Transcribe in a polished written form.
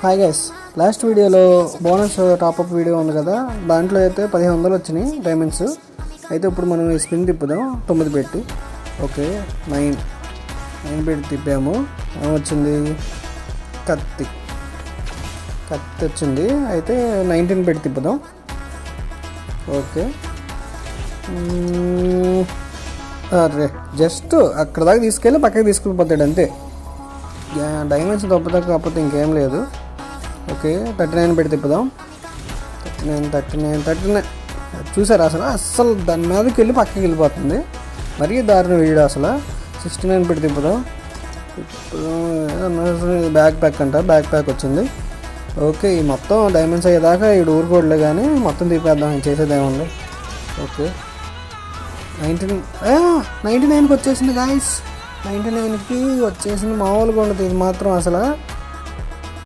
Hi guys, last వీడియోలో bonus top-up video ఉంది కదా, దాంట్లో అయితే 1500 వచ్చినాయి డైమండ్స్. అయితే ఇప్పుడు మనం ఈ స్పిన్ తిప్పుదాం 9 పెట్టి. ఓకే, 9 పెట్టి తిప్పాము. ఏమొచ్చింది? కత్తి వచ్చింది. అయితే 19 పెట్టి తిప్పుదాం. ఓకే, అరే జస్ట్ అక్కడ దాకా తీసుకెళ్ళి పక్కకి తీసుకెళ్ళిపోతాడు అంతే. డైమండ్స్ కాకపోతే ఇంకేం లేదు. ఓకే, 39 పెట్టి తిప్పుదాం. 39 చూసారు అసలు దాని మీదకి వెళ్ళి పక్కకి వెళ్ళిపోతుంది. మరీ దారుణ వీడు అసలు. 69 పెట్టి తిప్పుదాం. బ్యాక్ ప్యాక్ అంట, బ్యాక్ ప్యాక్ వచ్చింది. ఓకే, ఈ మొత్తం డైమండ్స్ అయ్యేదాకా ఈ ఊరుకోడలే కానీ మొత్తం తీపేద్దాం, చేసేదేముంది. ఓకే, 99కి వచ్చేసింది గాయస్. 99కి వచ్చేసింది. మామూలుగా ఉండదు ఇది మాత్రం అసలు.